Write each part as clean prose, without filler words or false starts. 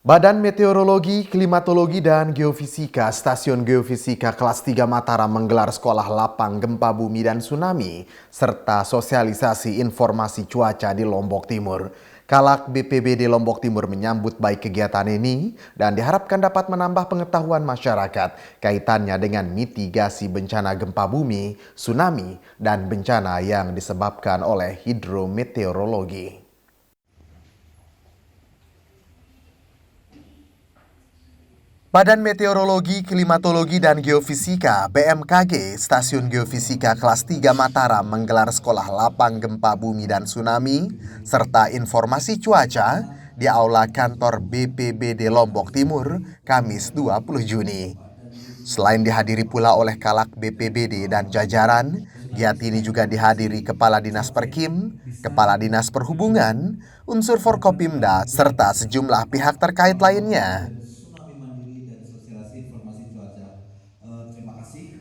Badan Meteorologi, Klimatologi, dan Geofisika Stasiun Geofisika Kelas 3 Mataram menggelar sekolah lapang gempa bumi dan tsunami serta sosialisasi informasi cuaca di Lombok Timur. Kalak BPBD Lombok Timur menyambut baik kegiatan ini dan diharapkan dapat menambah pengetahuan masyarakat kaitannya dengan mitigasi bencana gempa bumi, tsunami, dan bencana yang disebabkan oleh hidrometeorologi. Badan Meteorologi, Klimatologi, dan Geofisika (BMKG) Stasiun Geofisika Kelas 3 Mataram menggelar sekolah lapang gempa bumi dan tsunami serta informasi cuaca di Aula Kantor BPBD Lombok Timur, Kamis 20 Juni. Selain dihadiri pula oleh Kalak BPBD dan jajaran, giat ini juga dihadiri Kepala Dinas Perkim, Kepala Dinas Perhubungan, unsur Forkopimda, serta sejumlah pihak terkait lainnya.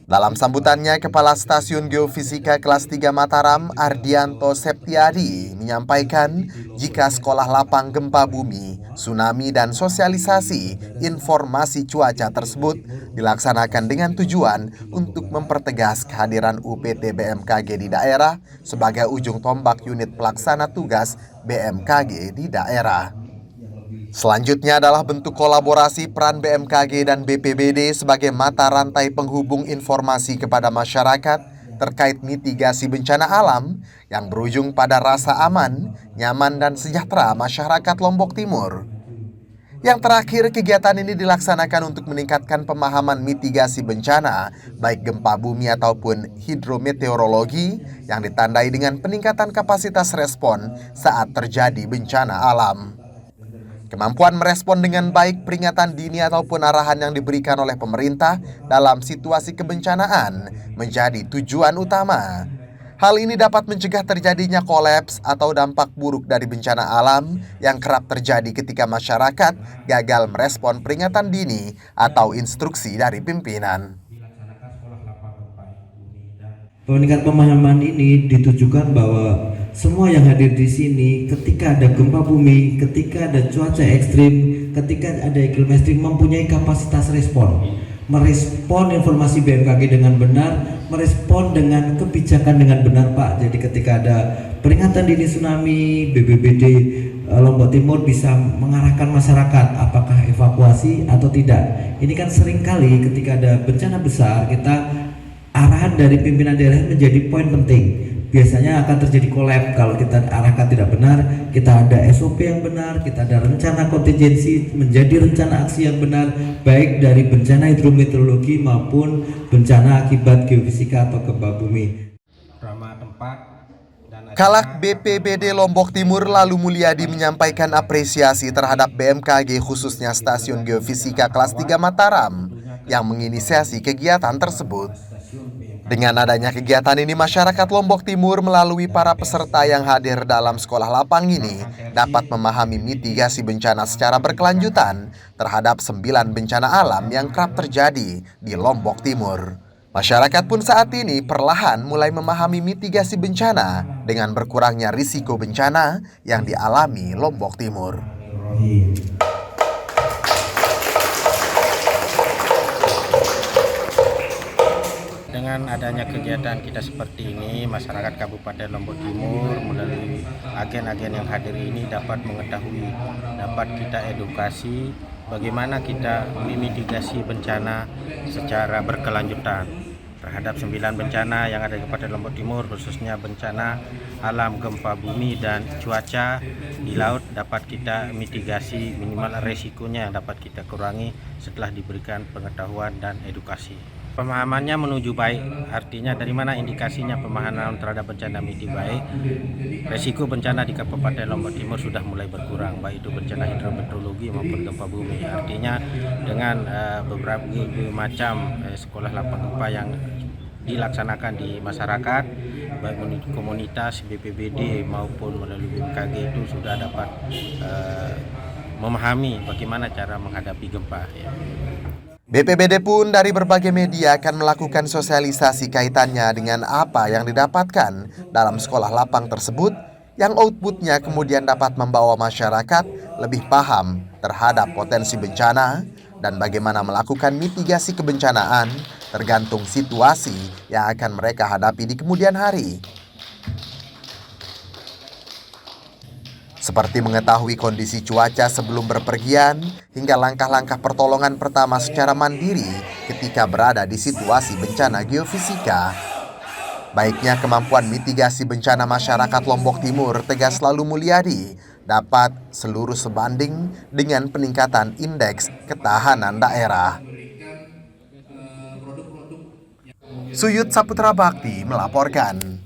Dalam sambutannya, Kepala Stasiun Geofisika Kelas 3 Mataram, Ardianto Septiadi, menyampaikan jika sekolah lapang gempa bumi, tsunami, dan sosialisasi informasi cuaca tersebut dilaksanakan dengan tujuan untuk mempertegas kehadiran UPT BMKG di daerah sebagai ujung tombak unit pelaksana tugas BMKG di daerah. Selanjutnya adalah bentuk kolaborasi peran BMKG dan BPBD sebagai mata rantai penghubung informasi kepada masyarakat terkait mitigasi bencana alam yang berujung pada rasa aman, nyaman, dan sejahtera masyarakat Lombok Timur. Yang terakhir, kegiatan ini dilaksanakan untuk meningkatkan pemahaman mitigasi bencana, baik gempa bumi ataupun hidrometeorologi, yang ditandai dengan peningkatan kapasitas respon saat terjadi bencana alam. Kemampuan merespon dengan baik peringatan dini ataupun arahan yang diberikan oleh pemerintah dalam situasi kebencanaan menjadi tujuan utama. Hal ini dapat mencegah terjadinya kolaps atau dampak buruk dari bencana alam yang kerap terjadi ketika masyarakat gagal merespon peringatan dini atau instruksi dari pimpinan. Peningkat pemahaman ini ditujukan bahwa semua yang hadir di sini ketika ada gempa bumi, ketika ada cuaca ekstrim, ketika ada iklim ekstrim mempunyai kapasitas respon. Merespon informasi BMKG dengan benar, merespon dengan kebijakan dengan benar, Pak. Jadi ketika ada peringatan dini tsunami, BPBD Lombok Timur bisa mengarahkan masyarakat apakah evakuasi atau tidak. Ini kan seringkali ketika ada bencana besar kita arahan dari pimpinan daerah menjadi poin penting. Biasanya akan terjadi kolaps kalau kita arahkan tidak benar, kita ada SOP yang benar, kita ada rencana kontingensi menjadi rencana aksi yang benar, baik dari bencana hidrometeorologi maupun bencana akibat geofisika atau gempa bumi. Kalak BPBD Lombok Timur Lalu Mulyadi menyampaikan apresiasi terhadap BMKG khususnya Stasiun Geofisika Kelas 3 Mataram yang menginisiasi kegiatan tersebut. Dengan adanya kegiatan ini, masyarakat Lombok Timur melalui para peserta yang hadir dalam sekolah lapang ini dapat memahami mitigasi bencana secara berkelanjutan terhadap 9 bencana alam yang kerap terjadi di Lombok Timur. Masyarakat pun saat ini perlahan mulai memahami mitigasi bencana dengan berkurangnya risiko bencana yang dialami Lombok Timur. Dengan adanya kegiatan kita seperti ini, masyarakat Kabupaten Lombok Timur melalui agen-agen yang hadir ini dapat mengetahui, dapat kita edukasi bagaimana kita memitigasi bencana secara berkelanjutan terhadap 9 bencana yang ada di Kabupaten Lombok Timur, khususnya bencana alam, gempa bumi, dan cuaca di laut dapat kita mitigasi, minimal resikonya yang dapat kita kurangi setelah diberikan pengetahuan dan edukasi. Pemahamannya menuju baik, artinya dari mana indikasinya pemahaman terhadap bencana miti baik, resiko bencana di Kabupaten Lombok Timur sudah mulai berkurang, baik itu bencana hidrometeorologi maupun gempa bumi. Artinya dengan beberapa macam sekolah lapang gempa yang dilaksanakan di masyarakat, baik melalui komunitas, BPBD maupun melalui BMKG, itu sudah dapat memahami bagaimana cara menghadapi gempa. Ya. BPBD pun dari berbagai media akan melakukan sosialisasi kaitannya dengan apa yang didapatkan dalam sekolah lapang tersebut yang outputnya kemudian dapat membawa masyarakat lebih paham terhadap potensi bencana dan bagaimana melakukan mitigasi kebencanaan tergantung situasi yang akan mereka hadapi di kemudian hari. Seperti mengetahui kondisi cuaca sebelum berpergian, hingga langkah-langkah pertolongan pertama secara mandiri ketika berada di situasi bencana geofisika. Baiknya kemampuan mitigasi bencana masyarakat Lombok Timur, tegas Lalu Mulyadi, dapat seluruh sebanding dengan peningkatan indeks ketahanan daerah. Suyut Saputra Bakti melaporkan.